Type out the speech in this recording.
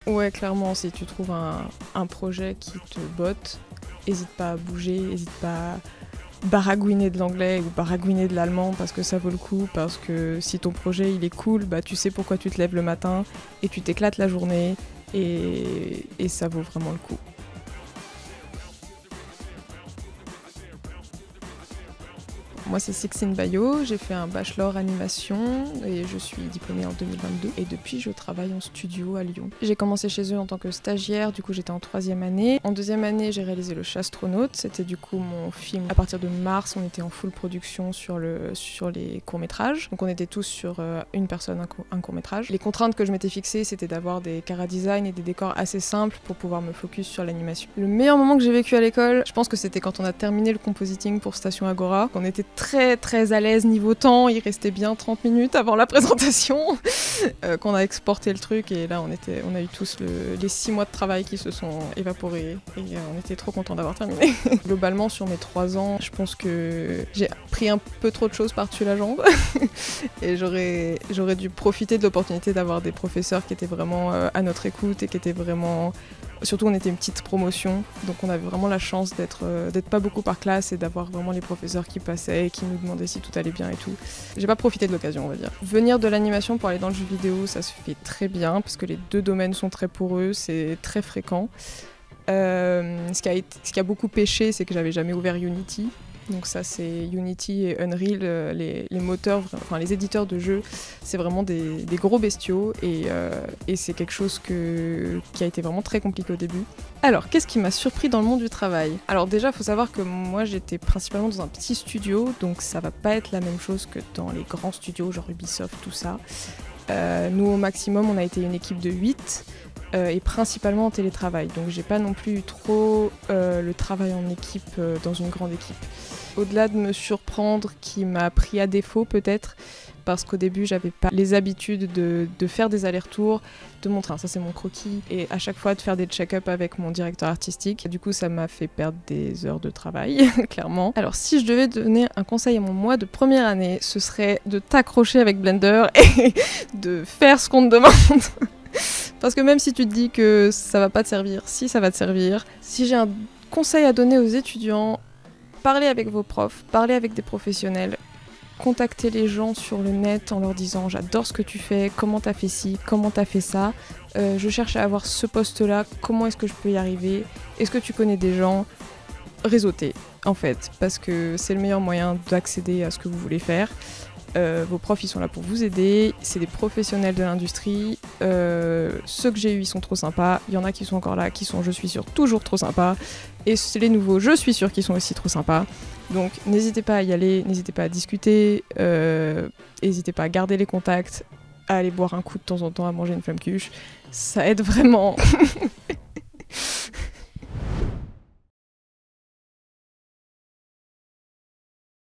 Ouais, clairement, si tu trouves un projet qui te botte, hésite pas à bouger, hésite pas à baragouiner de l'anglais ou baragouiner de l'allemand parce que ça vaut le coup, parce que si ton projet il est cool, bah tu sais pourquoi tu te lèves le matin et tu t'éclates la journée et ça vaut vraiment le coup. Moi, c'est Sixine Bayo, j'ai fait un bachelor animation et je suis diplômée en 2022. Et depuis, je travaille en studio à Lyon. J'ai commencé chez eux en tant que stagiaire, du coup j'étais en 3e année. En 2e année, j'ai réalisé Le Chastronaute, c'était du coup mon film. À partir de mars, on était en full production sur les courts-métrages. Donc on était tous sur une personne, un court-métrage. Les contraintes que je m'étais fixées, c'était d'avoir des chara-design et des décors assez simples pour pouvoir me focus sur l'animation. Le meilleur moment que j'ai vécu à l'école, je pense que c'était quand on a terminé le compositing pour Station Agora. On était très à l'aise niveau temps, il restait bien 30 minutes avant la présentation qu'on a exporté le truc et là on a eu tous les 6 mois de travail qui se sont évaporés et on était trop contents d'avoir terminé. Globalement sur mes 3 ans, je pense que j'ai pris un peu trop de choses par-dessus la jambe et j'aurais dû profiter de l'opportunité d'avoir des professeurs qui étaient vraiment à notre écoute et qui étaient vraiment... Surtout on était une petite promotion, donc on avait vraiment la chance d'être pas beaucoup par classe et d'avoir vraiment les professeurs qui passaient et qui nous demandaient si tout allait bien et tout. J'ai pas profité de l'occasion, on va dire. Venir de l'animation pour aller dans le jeu vidéo, ça se fait très bien parce que les deux domaines sont très poreux, c'est très fréquent. Ce qui a beaucoup pêché, c'est que j'avais jamais ouvert Unity. Donc ça c'est Unity et Unreal, les moteurs, enfin les éditeurs de jeux, c'est vraiment des gros bestiaux et c'est quelque chose qui a été vraiment très compliqué au début. Alors qu'est-ce qui m'a surpris dans le monde du travail? Alors déjà il faut savoir que moi j'étais principalement dans un petit studio, donc ça va pas être la même chose que dans les grands studios genre Ubisoft, tout ça. Nous au maximum on a été une équipe de 8. Et principalement en télétravail. Donc j'ai pas non plus eu trop le travail en équipe dans une grande équipe. Au-delà de me surprendre, qui m'a pris à défaut peut-être, parce qu'au début j'avais pas les habitudes de faire des allers-retours, de montrer, ça c'est mon croquis, et à chaque fois de faire des check-up avec mon directeur artistique. Du coup ça m'a fait perdre des heures de travail, clairement. Alors si je devais donner un conseil à mon moi de première année, ce serait de t'accrocher avec Blender et de faire ce qu'on te demande. Parce que même si tu te dis que ça va pas te servir, si ça va te servir. Si j'ai un conseil à donner aux étudiants, parlez avec vos profs, parlez avec des professionnels, contactez les gens sur le net en leur disant j'adore ce que tu fais, comment t'as fait ci, comment t'as fait ça, je cherche à avoir ce poste-là, comment est-ce que je peux y arriver, est-ce que tu connais des gens, réseautez en fait, parce que c'est le meilleur moyen d'accéder à ce que vous voulez faire. Vos profs ils sont là pour vous aider, c'est des professionnels de l'industrie, ceux que j'ai eus ils sont trop sympas, il y en a qui sont encore là, qui sont je suis sûre toujours trop sympas, et les nouveaux je suis sûre qu'ils sont aussi trop sympas, donc n'hésitez pas à y aller, n'hésitez pas à discuter, n'hésitez pas à garder les contacts, à aller boire un coup de temps en temps, à manger une flamme cuche, ça aide vraiment.